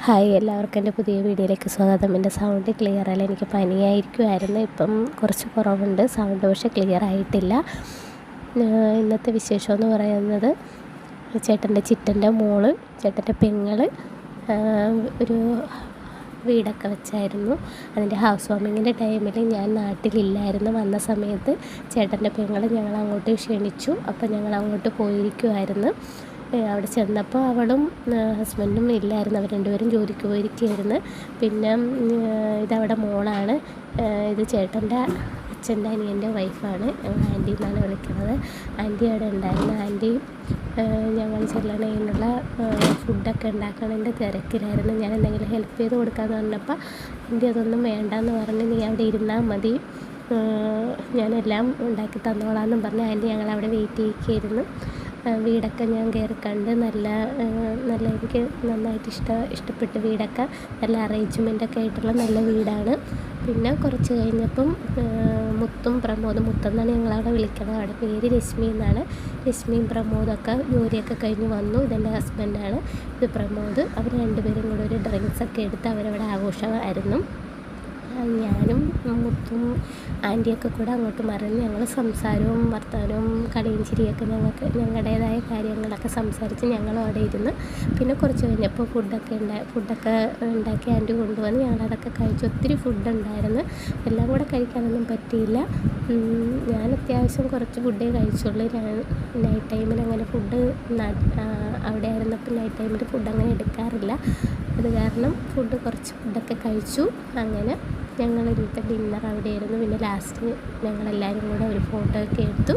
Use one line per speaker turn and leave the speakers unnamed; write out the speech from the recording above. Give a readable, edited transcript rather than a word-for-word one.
Hi, എല്ലാവർക്കും എൻ്റെ പുതിയ വീഡിയോയിലേക്ക് സ്വാഗതം. എൻ്റെ സൗണ്ട് ക്ലിയർ അല്ല, എനിക്ക് പനിയായിരിക്കുമായിരുന്നു. ഇപ്പം കുറച്ച് കുറവുണ്ട് സൗണ്ട്, പക്ഷേ ക്ലിയർ ആയിട്ടില്ല. ഇന്നത്തെ വിശേഷം എന്ന് പറയുന്നത്, ചേട്ടൻ്റെ ചിറ്റൻ്റെ മോള്, ചേട്ടൻ്റെ പെങ്ങൾ ഒരു വീടൊക്കെ വെച്ചായിരുന്നു. അതിൻ്റെ ഹൗസ് വാമിങ്ങിൻ്റെ ടൈമിൽ ഞാൻ നാട്ടിലില്ലായിരുന്നു. വന്ന സമയത്ത് ചേട്ടൻ്റെ പെങ്ങൾ ഞങ്ങൾ അങ്ങോട്ട് ക്ഷണിച്ചു. അപ്പോൾ ഞങ്ങൾ അങ്ങോട്ട് പോയിരിക്കുമായിരുന്നു. അവിടെ ചെന്നപ്പോൾ അവളും ഹസ്ബൻഡും ഇല്ലായിരുന്നു. അവർ രണ്ടുപേരും ജോലിക്ക് പോയിരിക്കുകയായിരുന്നു. പിന്നെ ഇതവിടെ മോളാണ്. ഇത് ചേട്ടൻ്റെ അച്ഛൻ്റെ അനിയൻ്റെ വൈഫാണ്. ആൻറ്റി എന്നാണ് വിളിക്കുന്നത്. ആൻറ്റി അവിടെ ഉണ്ടായിരുന്നു. ആൻറ്റി ഞങ്ങൾ ചെല്ലണതിനുള്ള ഫുഡൊക്കെ ഉണ്ടാക്കണതിൻ്റെ തിരക്കിലായിരുന്നു. ഞാൻ എന്തെങ്കിലും ഹെൽപ്പ് ചെയ്ത് കൊടുക്കാമെന്ന് പറഞ്ഞപ്പോൾ ആൻറ്റി അതൊന്നും വേണ്ടെന്ന് പറഞ്ഞ്, നീ അവിടെ ഇരുന്നാൽ മതി, ഞാനെല്ലാം ഉണ്ടാക്കി തന്നോളാമെന്നും പറഞ്ഞ് ആൻറ്റി ഞങ്ങളവിടെ വെയിറ്റ് ചെയ്യിക്കായിരുന്നു. വീടൊക്കെ ഞാൻ കയറി കണ്ട് നല്ല എനിക്ക് നന്നായിട്ട് ഇഷ്ടപ്പെട്ട വീടൊക്കെ, നല്ല അറേഞ്ച്മെൻറ്റൊക്കെ ആയിട്ടുള്ള നല്ല വീടാണ്. പിന്നെ കുറച്ച് കഴിഞ്ഞപ്പം മുത്തും പ്രമോദും, മുത്തെന്നാണ് ഞങ്ങളവിടെ വിളിക്കുന്നത്, അവിടെ പേര് രശ്മി എന്നാണ്. രശ്മിയും പ്രമോദൊക്കെ ജോലിയൊക്കെ കഴിഞ്ഞ് വന്നു. ഇതെൻ്റെ ഹസ്ബൻഡാണ്, ഇത് പ്രമോദ്. അവർ രണ്ടുപേരും കൂടെ ഒരു ഡ്രിങ്ക്സൊക്കെ എടുത്ത് അവരവിടെ ആഘോഷമായിരുന്നു. ഞാനും മുത്തും ആൻറ്റിയൊക്കെ കൂടെ അങ്ങോട്ട് മറിഞ്ഞ് ഞങ്ങൾ സംസാരവും വർത്തമാനവും കളിയും ചിരിയൊക്കെ ഞങ്ങളുടേതായ കാര്യങ്ങളൊക്കെ സംസാരിച്ച് ഞങ്ങളും അവിടെ ഇരുന്ന്. പിന്നെ കുറച്ച് കഴിഞ്ഞപ്പോൾ ഫുഡൊക്കെ ഉണ്ടാക്കി ആൻറ്റി കൊണ്ടുവന്ന് ഞങ്ങളതൊക്കെ കഴിച്ചു. ഒത്തിരി ഫുഡ് ഉണ്ടായിരുന്നു, എല്ലാം കൂടെ കഴിക്കാനൊന്നും പറ്റിയില്ല. ഞാൻ അത്യാവശ്യം കുറച്ച് ഫുഡേ കഴിച്ചുള്ളൂ. ഞാൻ നൈറ്റ് ടൈമിൽ അങ്ങനെ ഫുഡ് അവിടെ ആയിരുന്നപ്പോൾ നൈറ്റ് ടൈമിൽ ഫുഡ് അങ്ങനെ എടുക്കാറില്ല. അത് കാരണം കുറച്ച് ഫുഡൊക്കെ കഴിച്ചു. അങ്ങനെ ഞങ്ങൾ ഇന്നത്തെ ഡിന്നർ അവിടെ ആയിരുന്നു. പിന്നെ ലാസ്റ്റ് ഞങ്ങളെല്ലാവരും കൂടെ ഒരു ഫോട്ടോ ഒക്കെ എടുത്തു.